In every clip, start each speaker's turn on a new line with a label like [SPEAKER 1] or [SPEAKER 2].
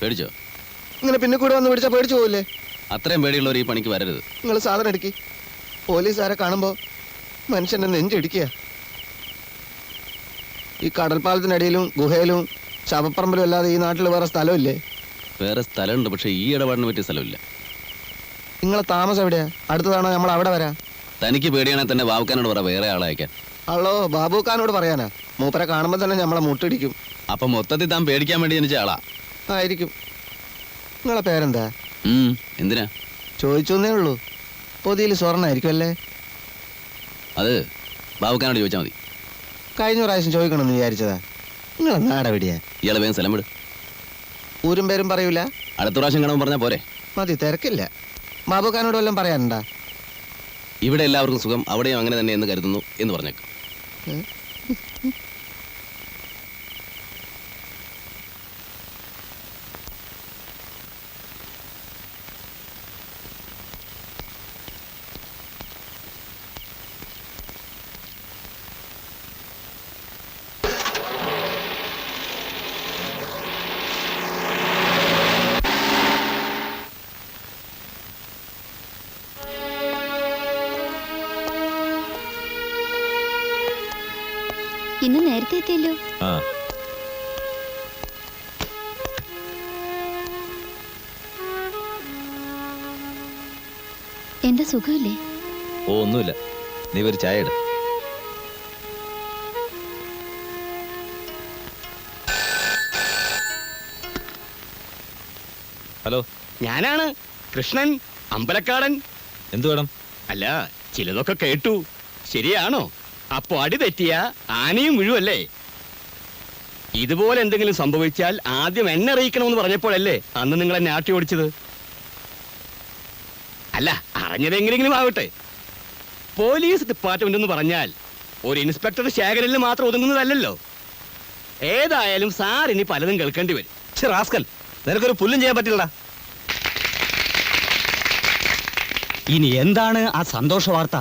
[SPEAKER 1] പേടിച്ചോ?
[SPEAKER 2] ഇങ്ങനെ പിന്നെ കൂടെ വന്ന് പിടിച്ചാൽ പേടിച്ചു പോവില്ലേ?
[SPEAKER 1] അത്രയും പേടിയുള്ളവർ ഈ പണിക്ക് വരരുത്.
[SPEAKER 2] നിങ്ങൾ സാധനം എടുക്കി. പോലീസുകാരെ കാണുമ്പോൾ മനുഷ്യൻ്റെ നെഞ്ചിടിക്കുക. ഈ കടൽപ്പാലത്തിനടിയിലും ഗുഹയിലും ശവപ്പറമ്പിലും അല്ലാതെ ഈ നാട്ടിൽ വേറെ സ്ഥലമില്ലേ?
[SPEAKER 1] വേറെ സ്ഥലമുണ്ട്, പക്ഷെ ഈ ഇടപാടിന് പറ്റിയ സ്ഥലമില്ല.
[SPEAKER 2] നിങ്ങളെ താമസം എവിടെയാ? അടുത്തതാണോ നമ്മൾ അവിടെ വരാം?
[SPEAKER 1] തനിക്ക് പേടിയാണെങ്കിൽ തന്നെ ബാബുക്കാനോട് പറ വേറെ ആളെ അയക്കാൻ.
[SPEAKER 2] അല്ലോ, ബാബുക്കാനോട് പറയാനാ? മൂപ്പരെ കാണുമ്പോൾ തന്നെ നമ്മളെ മുട്ടിടിക്കും.
[SPEAKER 1] അപ്പൊ മൊത്തത്തിൽ താൻ പേടിക്കാൻ വേണ്ടി ജനിച്ച ആളാ
[SPEAKER 2] ആയിരിക്കും. നിങ്ങളെ പേരെന്താ?
[SPEAKER 1] എന്തിനാ
[SPEAKER 2] ചോദിച്ചേ ഉള്ളൂ. പൊതിയിൽ സ്വർണ്ണായിരിക്കും അല്ലേ?
[SPEAKER 1] അത് ബാബുക്കാനോട് ചോദിച്ചാൽ മതി.
[SPEAKER 2] കഴിഞ്ഞ പ്രാവശ്യം ചോദിക്കണമെന്ന് വിചാരിച്ചതാ. നിങ്ങളെ നാടെവിടെയാ?
[SPEAKER 1] ഇയാളെ വേഗം സ്ഥലം വിട്.
[SPEAKER 2] ഊരും പേരും പറയൂല?
[SPEAKER 1] അടുത്ത പ്രാവശ്യം കാണുമ്പോൾ പറഞ്ഞാൽ പോരെ?
[SPEAKER 2] മതി, തിരക്കില്ല. ബാബുക്കാനോട് വല്ലതും പറയാനുണ്ടാ?
[SPEAKER 1] ഇവിടെ എല്ലാവർക്കും സുഖം, അവിടെയും അങ്ങനെ തന്നെ എന്ന് കരുതുന്നു എന്ന് പറഞ്ഞേക്കും.
[SPEAKER 3] ഇന്ന് നേരത്തെ എത്തിയല്ലോ. എന്താ സുഖമില്ലേ?
[SPEAKER 4] ഓ, ഒന്നുമില്ല. നീ ഒരു ചായ ഇട്. ഹലോ,
[SPEAKER 5] ഞാനാണ് കൃഷ്ണൻ, അമ്പലക്കാടൻ.
[SPEAKER 4] എന്തു വേണം?
[SPEAKER 5] അല്ല, ചിലതൊക്കെ കേട്ടു. ശരിയാണോ? അപ്പൊ അടി തെറ്റിയ ആനയും വീഴുമല്ലേ? ഇതുപോലെ എന്തെങ്കിലും സംഭവിച്ചാൽ ആദ്യം എന്നെ അറിയിക്കണമെന്ന് പറഞ്ഞപ്പോഴല്ലേ അന്ന് നിങ്ങൾ എന്നെ ആട്ടി ഓടിച്ചത്? അല്ല, അറിഞ്ഞതെങ്ങനെങ്കിലും ആവട്ടെ. പോലീസ് ഡിപ്പാർട്ട്മെന്റ് എന്ന് പറഞ്ഞാൽ ഒരു ഇൻസ്പെക്ടർ ശേഖരനിൽ മാത്രം ഒതുങ്ങുന്നതല്ലല്ലോ. ഏതായാലും സാറിനി പലതും കേൾക്കേണ്ടി വരും.
[SPEAKER 4] റാസ്കൽ, നിനക്കൊരു പുല്ലും ചെയ്യാൻ പറ്റില്ലടാ.
[SPEAKER 6] ഇനി എന്താണ് ആ സന്തോഷ വാർത്ത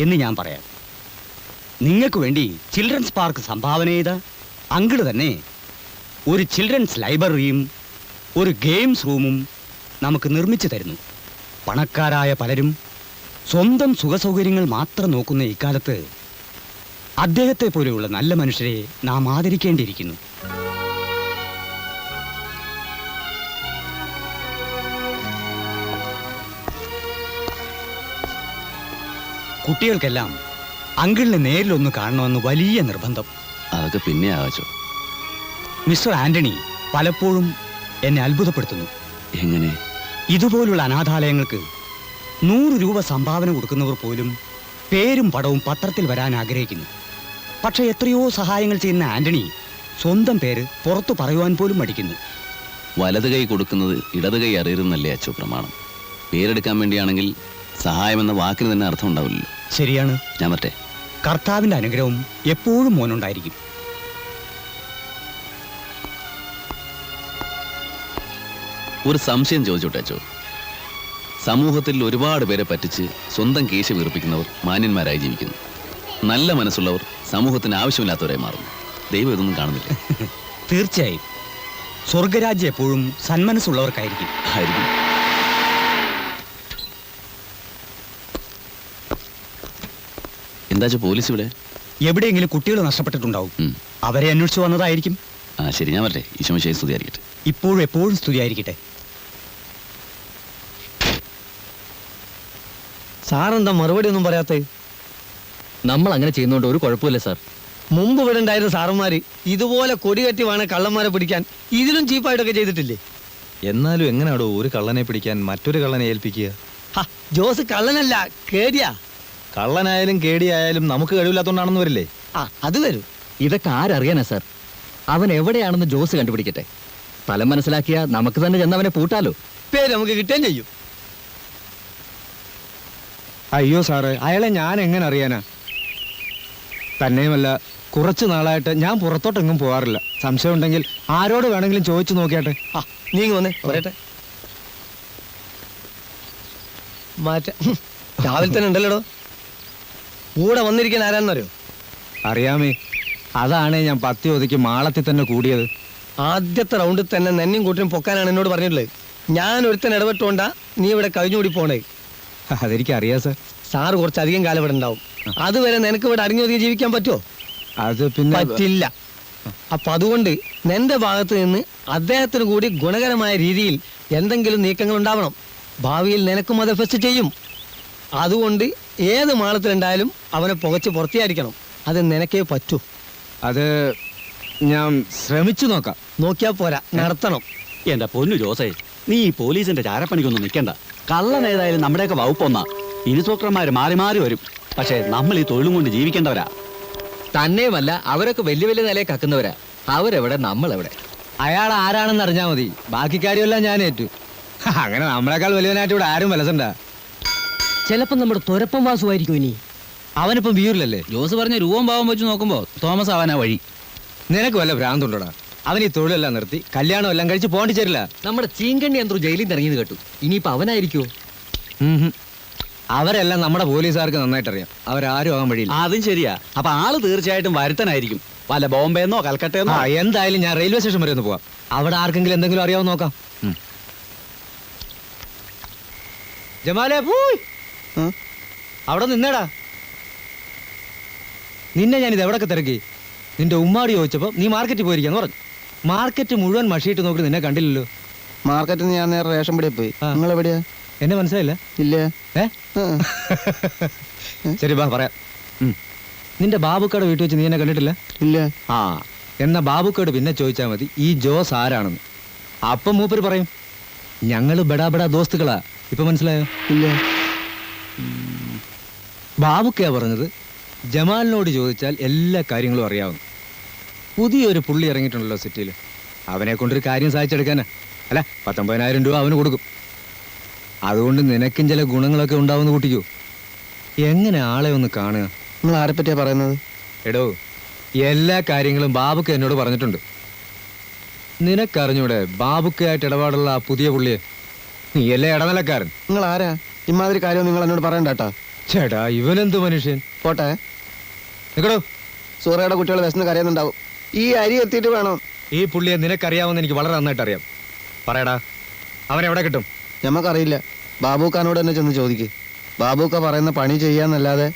[SPEAKER 6] എന്ന് ഞാൻ പറയാം. നിങ്ങൾക്ക് വേണ്ടി ചിൽഡ്രൻസ് പാർക്ക് സംഭാവന ചെയ്ത അങ്കിള് തന്നെ ഒരു ചിൽഡ്രൻസ് ലൈബ്രറിയും ഒരു ഗെയിംസ് റൂമും നമുക്ക് നിർമ്മിച്ചു തരുന്നു. പണക്കാരായ പലരും സ്വന്തം സുഖസൗകര്യങ്ങൾ മാത്രം നോക്കുന്ന ഇക്കാലത്ത് അദ്ദേഹത്തെ പോലെയുള്ള നല്ല മനുഷ്യരെ നാം ആദരിക്കേണ്ടിയിരിക്കുന്നു. കുട്ടികൾക്കെല്ലാം അങ്കിളിനെ നേരിലൊന്ന് കാണണമെന്ന് വലിയ നിർബന്ധം.
[SPEAKER 1] അതൊക്കെ പിന്നെ ആവാച്ചോ.
[SPEAKER 6] മിസ്റ്റർ ആന്റണി പലപ്പോഴും എന്നെ അത്ഭുതപ്പെടുത്തുന്നു.
[SPEAKER 1] എങ്ങനെ?
[SPEAKER 6] ഇതുപോലുള്ള അനാഥാലയങ്ങൾക്ക് 100 രൂപ സംഭാവന കൊടുക്കുന്നവർ പോലും പേരും പടവും പത്രത്തിൽ വരാൻ ആഗ്രഹിക്കുന്നു. പക്ഷെ എത്രയോ സഹായങ്ങൾ ചെയ്യുന്ന ആന്റണി സ്വന്തം പേര് പുറത്തു പറയുവാൻ പോലും മടിക്കുന്നു.
[SPEAKER 1] വലത് കൈ കൊടുക്കുന്നത് ഇടത് കൈ അറിയരുന്നല്ലേ അച്ചോ പ്രമാണം. പേരെടുക്കാൻ വേണ്ടിയാണെങ്കിൽ സഹായം എന്ന വാക്കിന് തന്നെ അർത്ഥം ഉണ്ടാവില്ലല്ലോ.
[SPEAKER 6] ശരിയാണ്.
[SPEAKER 1] ഞാൻ മറ്റേ
[SPEAKER 6] കർത്താവിന്റെ അനുഗ്രഹം എപ്പോഴും മോനുണ്ടായിരിക്കും.
[SPEAKER 1] ഒരു സംശയം ചോദിച്ചോട്ടെ അച്ചോ. സമൂഹത്തിൽ ഒരുപാട് പേരെ പറ്റിച്ച് സ്വന്തം കേശ വീർപ്പിക്കുന്നവർ മാന്യന്മാരായി ജീവിക്കുന്നു. നല്ല മനസ്സുള്ളവർ സമൂഹത്തിന് ആവശ്യമില്ലാത്തവരായി മാറുന്നു. ദൈവം ഇതൊന്നും കാണുന്നില്ല.
[SPEAKER 6] തീർച്ചയായും സ്വർഗരാജ്യം എപ്പോഴും സന്മനസ്സുള്ളവർക്കായിരിക്കും.
[SPEAKER 1] ആയിരിക്കും. എന്താ പോലീസ് ഇവിടെ?
[SPEAKER 6] എവിടെയെങ്കിലും കുട്ടികൾ നഷ്ടപ്പെട്ടിട്ടുണ്ടാവും. അവരെ അന്വേഷിച്ചു വന്നതായിരിക്കും.
[SPEAKER 1] ആ ശരി, ഞാൻ വരട്ടെ. ഈശോമിശിഹായെ സ്തുതിയായിരിക്കട്ടെ.
[SPEAKER 6] ഇപ്പോഴും എപ്പോഴും സ്തുതിയായിരിക്കട്ടെ.
[SPEAKER 2] സാറെന്താ മറുപടി ഒന്നും പറയാത്തേ?
[SPEAKER 7] നമ്മൾ അങ്ങനെ ചെയ്യുന്നോണ്ട് ഒരു കുഴപ്പമില്ല സാർ.
[SPEAKER 2] മുമ്പ് ഇവിടെ ഉണ്ടായിരുന്ന സാറന്മാര് ഇതുപോലെ കൊടികെട്ടി വേണം കള്ളന്മാരെ പിടിക്കാൻ. ഇതിലും ചീപ്പായിട്ടൊക്കെ ചെയ്തിട്ടില്ലേ?
[SPEAKER 4] എന്നാലും എങ്ങനെയാടോ ഒരു കള്ളനെ പിടിക്കാൻ മറ്റൊരു കള്ളനെ ഏൽപ്പിക്കുക?
[SPEAKER 2] ജോസ് കള്ളനല്ല, കേടിയാ.
[SPEAKER 4] കള്ളനായാലും കേടിയായാലും നമുക്ക് കഴിവില്ലാത്തോണ്ടാണെന്ന് വരില്ലേ?
[SPEAKER 2] അത് വരും.
[SPEAKER 7] ഇതൊക്കെ ആരറിയാനാ സാർ? അവൻ എവിടെയാണെന്ന് ജോസ് കണ്ടുപിടിക്കട്ടെ. സ്ഥലം മനസ്സിലാക്കിയാ നമുക്ക് തന്നെ ചെന്നവനെ പൂട്ടാലോ.
[SPEAKER 2] പേര് നമുക്ക് കിട്ടുകയും ചെയ്യും.
[SPEAKER 8] അയ്യോ സാറേ, അയാളെ ഞാൻ എങ്ങനെ അറിയാനാ? തന്നെയുമല്ല, കുറച്ചു നാളായിട്ട് ഞാൻ പുറത്തോട്ടെങ്ങും പോകാറില്ല. സംശയം ഉണ്ടെങ്കിൽ ആരോട് വേണമെങ്കിലും ചോദിച്ചു നോക്കിയാട്ടെ.
[SPEAKER 2] നീങ്ങി വന്നേ, പറയട്ടെ. രാവിലെ തന്നെ ഉണ്ടല്ലോടോ. കൂടെ വന്നിരിക്കാൻ ആരാന്നറിയോ?
[SPEAKER 8] അറിയാമേ, അതാണ് ഞാൻ പത്തി ഒതുക്കി മാളത്തിൽ തന്നെ കൂടിയത്.
[SPEAKER 2] ആദ്യത്തെ റൗണ്ടിൽ തന്നെ നെന്നെയും കൂട്ടിനും പൊക്കാനാണ് എന്നോട് പറഞ്ഞിട്ടുള്ളത്. ഞാൻ ഒരുത്തൻ ഇടപെട്ടുകൊണ്ടാ നീ ഇവിടെ കഴിഞ്ഞുകൂടി പോണേ.
[SPEAKER 8] അതെനിക്ക് അറിയാം സാർ.
[SPEAKER 2] സാറ് കുറച്ചധികം കാലം ഇവിടെ ഉണ്ടാവും. അതുവരെ നിനക്ക് ഇവിടെ അടങ്ങി ഒതുങ്ങി ജീവിക്കാൻ പറ്റുമോ?
[SPEAKER 8] അത് പിന്നെ
[SPEAKER 2] പറ്റില്ല. അപ്പൊ അതുകൊണ്ട് നിന്റെ ഭാഗത്ത് നിന്ന് അദ്ദേഹത്തിന് കൂടി ഗുണകരമായ രീതിയിൽ എന്തെങ്കിലും നീക്കങ്ങൾ ഉണ്ടാവണം. ഭാവിയിൽ നിനക്കും അത് എഫക്ട് ചെയ്യും. അതുകൊണ്ട് ഏത് മാളത്തിലുണ്ടായാലും അവനെ പുകച്ച് പുറത്തിയായിരിക്കണം. അത് നിനക്കേ പറ്റൂ.
[SPEAKER 8] അത് ഞാൻ ശ്രമിച്ചു നോക്കാം.
[SPEAKER 2] നോക്കിയാ പോരാ, നടത്തണം.
[SPEAKER 6] എന്റെ പൊന്നു ജോസേ, നീ ഈ പോലീസിന്റെ ചാരപ്പണിക്കൊന്നും നിൽക്കണ്ട. കള്ളൻ ഏതായാലും നമ്മുടെയൊക്കെ വകുപ്പൊന്നാ. ഇൻസ്പെക്ടർമാര് മാറി മാറി വരും. പക്ഷെ നമ്മൾ ഈ തൊഴിലും കൊണ്ട് ജീവിക്കേണ്ടവരാ.
[SPEAKER 7] തന്നെയുമല്ല, അവരൊക്കെ വലിയ വലിയ നിലയെ കക്കുന്നവരാ. അവരെവിടെ, നമ്മളെവിടെ?
[SPEAKER 8] അയാൾ ആരാണെന്ന് അറിഞ്ഞാൽ മതി. ബാക്കി കാര്യമെല്ലാം ഞാൻ ഏറ്റു. അങ്ങനെ നമ്മളെക്കാൾ വലിയവനായിട്ട് ഇവിടെ ആരും വിലസണ്ട.
[SPEAKER 2] ചിലപ്പോ നമ്മുടെ തുരപ്പം വാസുമായിരിക്കും ഇനി.
[SPEAKER 8] അവനിപ്പം വീറിലല്ലേ?
[SPEAKER 4] ജോസ് പറഞ്ഞ രൂപം ഭാവം വെച്ച് നോക്കുമ്പോ തോമസ് ആവാനാ വഴി.
[SPEAKER 8] നിനക്ക് വല്ല ഭ്രാന്തുണ്ടോടാ? അവൻ ഈ തൊഴിലെല്ലാം നിർത്തി കല്യാണം എല്ലാം കഴിച്ച് പോണ്ടിച്ചേരില്ല.
[SPEAKER 7] നമ്മുടെ ചീങ്കണ്ണി അന്തോ ജയിലിൽ നിന്ന് ഇറങ്ങിയത് കേട്ടു. ഇനിയിപ്പോ അവനായിരിക്കുമോ?
[SPEAKER 8] അവരെല്ലാം നമ്മുടെ പോലീസുകാർക്ക് നന്നായിട്ട് അറിയാം. അവരാരും ആകാൻ വഴിയില്ല.
[SPEAKER 6] അതും ശരിയാ. അപ്പൊ ആള് തീർച്ചയായിട്ടും വരുത്തനായിരിക്കും. വല്ല ബോംബെന്നോ കൽക്കട്ടയെന്നോ.
[SPEAKER 8] എന്തായാലും ഞാൻ റെയിൽവേ സ്റ്റേഷൻ വരെ ഒന്ന് പോവാം. അവിടെ ആർക്കെങ്കിലും എന്തെങ്കിലും അറിയാവോ നോക്കാം. ജമാലേ പോയി അവിടെ നിന്നേടാ. നിന്നെ ഞാൻ ഇത് എവിടൊക്കെ തിരക്കി. നിന്റെ ഉമ്മാടി ചോദിച്ചപ്പോ നീ മാർക്കറ്റിൽ പോയിരിക്കാന്ന് പറഞ്ഞു. മാർക്കറ്റ് മുഴുവൻ മഷിയിട്ട് നോക്കി നിന്നെ കണ്ടില്ലല്ലോ.
[SPEAKER 9] മാർക്കറ്റിൽ ഞാൻ നേരെ റേഷൻ പടിയിൽ പോയി. നിങ്ങൾ എവിടെയാ?
[SPEAKER 8] എന്നെ മനസ്സിലായില്ല?
[SPEAKER 9] ഇല്ല.
[SPEAKER 8] ശരി ബാ പറയാം. നിന്റെ ബാബുക്കയുടെ വീട്ടിൽ വെച്ച് നീ എന്നെ കണ്ടിട്ടില്ല?
[SPEAKER 9] ഇല്ല.
[SPEAKER 8] ആ എന്നാ ബാബുക്കോട് പിന്നെ ചോദിച്ചാൽ മതി ഈ ജോസ് ആരാണെന്ന്. അപ്പം മൂപ്പര് പറയും ഞങ്ങള് ബടാ ബടാ ദോസ്തുക്കളാ. ഇപ്പൊ മനസ്സിലായോ?
[SPEAKER 9] ഇല്ല.
[SPEAKER 8] ബാബുക്കയാ പറഞ്ഞത് ജമാലിനോട് ചോദിച്ചാൽ എല്ലാ കാര്യങ്ങളും അറിയാവുന്നു. പുതിയൊരു പുള്ളി ഇറങ്ങിയിട്ടുണ്ടല്ലോ സിറ്റിയിൽ. അവനെ കൊണ്ടൊരു കാര്യം സാധിച്ചെടുക്കാനാ. അല്ല 19,000 രൂപ അവന് കൊടുക്കും. അതുകൊണ്ട് നിനക്കും ചില ഗുണങ്ങളൊക്കെ ഉണ്ടാവുന്ന കൂട്ടിക്കോ. എങ്ങനെ ആളെ ഒന്ന് കാണുക.
[SPEAKER 9] നിങ്ങൾ ആരെ പറ്റിയാ പറയുന്നത്?
[SPEAKER 8] എടോ, എല്ലാ കാര്യങ്ങളും ബാബുക്ക എന്നോട് പറഞ്ഞിട്ടുണ്ട്. നിനക്കറിഞ്ഞൂടെ ബാബുക്കയായിട്ട് ഇടപാടുള്ള ആ പുതിയ പുള്ളിയെ? നീയല്ലേ ഇടനിലക്കാരൻ.
[SPEAKER 9] നിങ്ങൾ ആരാ? ഇമാതിരി കാര്യം നിങ്ങൾ എന്നോട് പറയണ്ടാട്ടാ.
[SPEAKER 8] ചേട്ടാ ഇവനെന്ത് മനുഷ്യൻ.
[SPEAKER 9] പോട്ടെ.
[SPEAKER 8] നിക്കടോ.
[SPEAKER 9] സൂറയുടെ കുട്ടികൾ വിശന്ന് കരയുന്നുണ്ടാവും. ഈ അരി എത്തിയിട്ട് വേണം.
[SPEAKER 8] ഈ പുള്ളിയെ നിനക്കറിയാമെന്ന് എനിക്ക് വളരെ നന്നായിട്ട് അറിയാം. പറയടാ, അവനെവിടെ കിട്ടും?
[SPEAKER 9] ഞമ്മക്കറിയില്ല. ബാബുക്കാനോട് തന്നെ ചെന്ന് ചോദിക്ക്. ബാബുക്ക പറയുന്ന പണി ചെയ്യാന്നല്ലാതെ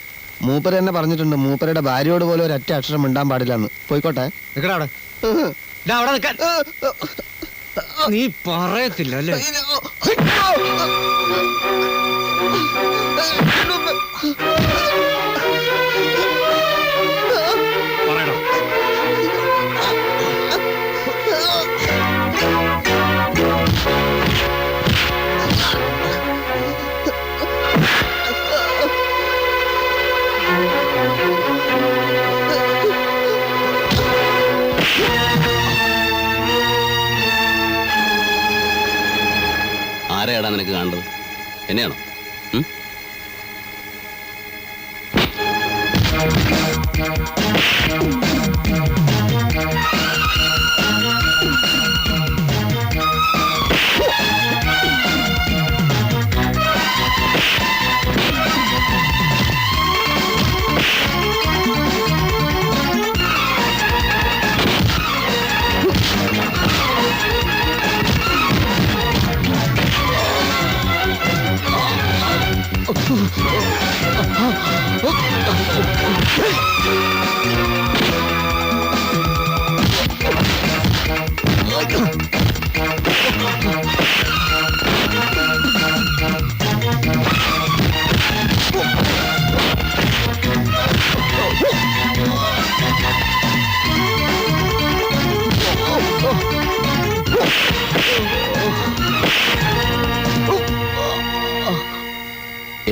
[SPEAKER 9] മൂപ്പര് തന്നെ പറഞ്ഞിട്ടുണ്ട് മൂപ്പരുടെ ഭാര്യയോട് പോലും ഒരൊറ്റ അക്ഷരം മിണ്ടാൻ പാടില്ലെന്ന്. പോയിക്കോട്ടെ.
[SPEAKER 8] നിക്കടാ അവിടെ. ഡാ, അവിടെ നിൽക്കാൻ. നീ പറയത്തില്ല അല്ലേ?
[SPEAKER 5] പറയടാ.
[SPEAKER 1] ആരെയാടാ നിനക്ക് കാണേണ്ടത്? എന്നെയാണോ?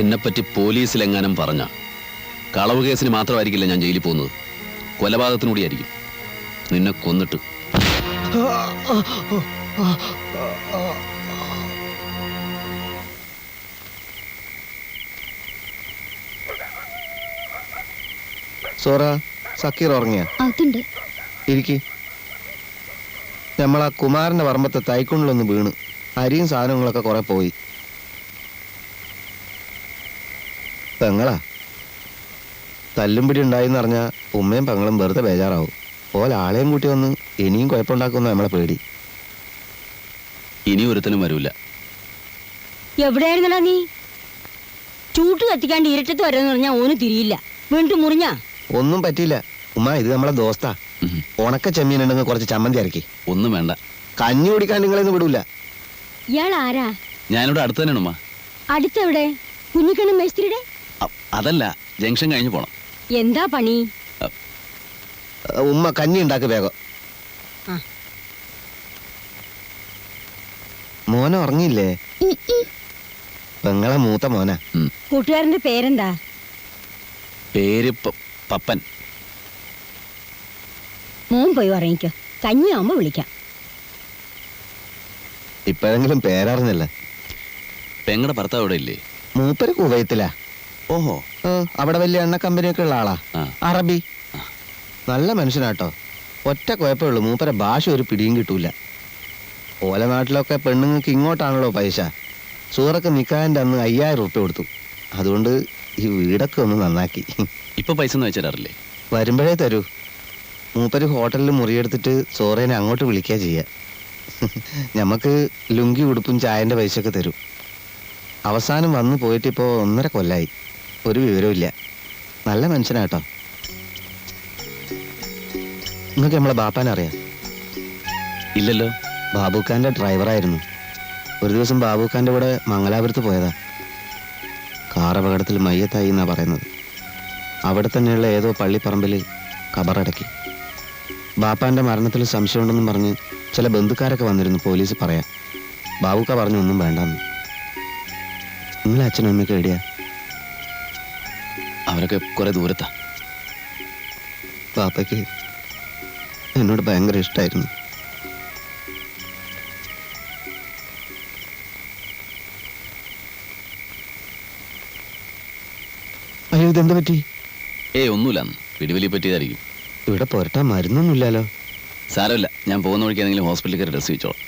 [SPEAKER 1] എന്നെപ്പറ്റി പോലീസിലെങ്ങാനും പറഞ്ഞ കളവ് കേസിന് മാത്രമായിരിക്കില്ല ഞാൻ ജയിലിൽ പോകുന്നത്, കൊലപാതകത്തിനൂടിയായിരിക്കും. നിന്നെ കൊന്നിട്ട്.
[SPEAKER 9] സോറ, സക്കീർ ഉറങ്ങിയ?
[SPEAKER 3] അതുണ്ട്.
[SPEAKER 9] ഇരിക്കി. നമ്മളാ കുമാരന്റെ പറമ്പത്തെ തൈക്കുണ്ടിലൊന്ന് വീണ് അരിയും സാധനങ്ങളൊക്കെ കുറെ പോയി. പെങ്ങളാ തല്ലും പിടി ഉണ്ടായിന്ന് പറഞ്ഞാൽ ഉമ്മയും പെങ്ങളും വെറുതെ ബേജാറാവും. പോലെ ആളെയും കൂട്ടി വന്ന് ഇനിയും കുഴപ്പമുണ്ടാക്കുമെന്ന് നമ്മളെ പേടി.
[SPEAKER 1] ഇനി ഒരുത്തനും വരൂല.
[SPEAKER 10] എവിടെയായിരുന്നടാ നീ? ചൂട്ട് കത്തിക്കാണ്ട് ഇരട്ടത്ത് വരാന്ന് പറഞ്ഞാ ഓന് തിരിയില്ല. വീണ്ടും മുറിഞ്ഞാ
[SPEAKER 9] ഒന്നും പറ്റിയില്ല ഉമ്മ, ഇത് നമ്മളെ ദോസ്താ.
[SPEAKER 1] ഉം.
[SPEAKER 9] ഉണക്ക ചെമ്മീൻ ഉണ്ടെങ്കിൽ കുറച്ച് ചമ്മന്തി ഇറക്കി.
[SPEAKER 1] ഒന്നും വേണ്ട.
[SPEAKER 9] കഞ്ഞി കുടിക്കാൻ നിങ്ങളെന്ന് വിടൂല.
[SPEAKER 10] ഇയാൾ ആരാ?
[SPEAKER 1] ഞാനിവിടെ അടുത്ത് തന്നെയാണ് ഉമ്മ.
[SPEAKER 10] അടുത്തെവിടെ? കുഞ്ഞിക്കണ്ണ മേസ്ത്രിയുടെ?
[SPEAKER 1] അതല്ല, ജംഗ്ഷൻ കഴിഞ്ഞ് പോണം.
[SPEAKER 10] എന്താ പണി?
[SPEAKER 9] ഉമ്മ കഞ്ഞി ഉണ്ടാക്ക് വേഗം.
[SPEAKER 10] ആ.
[SPEAKER 9] മോനെ ഉറങ്ങിയില്ലേ? പെങ്ങളെ മൂത്ത മോന.
[SPEAKER 10] കൂട്ടുകാരന്റെ പേരെന്താ?
[SPEAKER 1] പേര് പപ്പൻ.
[SPEAKER 10] മോൻ പോയി ഉറങ്ങിക്കോ, കഞ്ഞിയാവുമ്പോ വിളിക്കാം.
[SPEAKER 9] ഇപ്പോഴെങ്കിലും പേരറിഞ്ഞല്ല.
[SPEAKER 1] പെങ്ങളുടെ ഭർത്താവ് ഇവിടെ ഇല്ലേ?
[SPEAKER 9] മൂപ്പര് കുവൈത്തിലാ.
[SPEAKER 1] ഓഹോ.
[SPEAKER 9] അവിടെ വലിയ എണ്ണ കമ്പനിയൊക്കെ ഉള്ള ആളാ.
[SPEAKER 1] ആ.
[SPEAKER 9] അറബി. നല്ല മനുഷ്യനാട്ടോ. ഒറ്റ കുഴപ്പമുള്ളൂ, മൂപ്പരെ ഭാഷ ഒരു പിടിയും കിട്ടൂല. ഓല നാട്ടിലൊക്കെ പെണ്ണുങ്ങൾക്ക് ഇങ്ങോട്ടാണല്ലോ പൈസ. സൂറക്ക് നിക്കാൻ്റെ അന്ന് 5000 റുപ്യ കൊടുത്തു. അതുകൊണ്ട് ഈ വീടൊക്കെ ഒന്ന് നന്നാക്കി.
[SPEAKER 1] ഇപ്പൊ പൈസ ഒന്നും അയച്ചു തരാറില്ലേ?
[SPEAKER 9] വരുമ്പോഴേ തരൂ. മൂപ്പര് ഹോട്ടലിൽ മുറിയെടുത്തിട്ട് സോറേനെ അങ്ങോട്ട് വിളിക്കുക ചെയ്യുക. ഞമ്മക്ക് ലുങ്കി ഉടുപ്പും ചായൻ്റെ പൈസയൊക്കെ തരും. അവസാനം വന്നു പോയിട്ടിപ്പോൾ 1.5 കൊല്ലായി. ഒരു വിവരമില്ല. നല്ല മനുഷ്യനാട്ടോ. നിങ്ങൾക്ക് നമ്മളെ ബാപ്പാനെ അറിയാം?
[SPEAKER 1] ഇല്ലല്ലോ.
[SPEAKER 9] ബാബുഖാന്റെ ഡ്രൈവറായിരുന്നു. ഒരു ദിവസം ബാബുഖാന്റെ കൂടെ മംഗലാപുരത്ത് പോയതാ. കാർ അപകടത്തിൽ മയ്യത്തായി എന്നാ പറയുന്നത്. അവിടെ തന്നെയുള്ള ഏതോ പള്ളിപ്പറമ്പിൽ കബറടക്കി. ബാപ്പാന്റെ മരണത്തിൽ സംശയമുണ്ടെന്നും പറഞ്ഞ് ചില ബന്ധുക്കാരൊക്കെ വന്നിരുന്നു പോലീസ് പറയാൻ. ബാബുക്ക പറഞ്ഞു ഒന്നും വേണ്ടെന്ന്. നിങ്ങളെ അച്ഛനും അമ്മയ്ക്ക് എവിടെയാ?
[SPEAKER 1] അവരൊക്കെ കുറെ ദൂരത്താ.
[SPEAKER 9] ബാപ്പയ്ക്ക് എന്നോട് ഭയങ്കര ഇഷ്ടമായിരുന്നു. അയ്യോ, ഇതെന്ത് പറ്റി?
[SPEAKER 1] ഒന്നുമില്ല, പിടിവലി പറ്റിയതായിരിക്കും.
[SPEAKER 9] ഇവിടെ പുരട്ടാൻ മരുന്നൊന്നുമില്ലല്ലോ.
[SPEAKER 1] സാരമില്ല, ഞാൻ പോകുന്ന വഴിക്ക് ഏതെങ്കിലും ഹോസ്പിറ്റലിൽ കയറി ഡ്രസ് വെച്ചോളാം.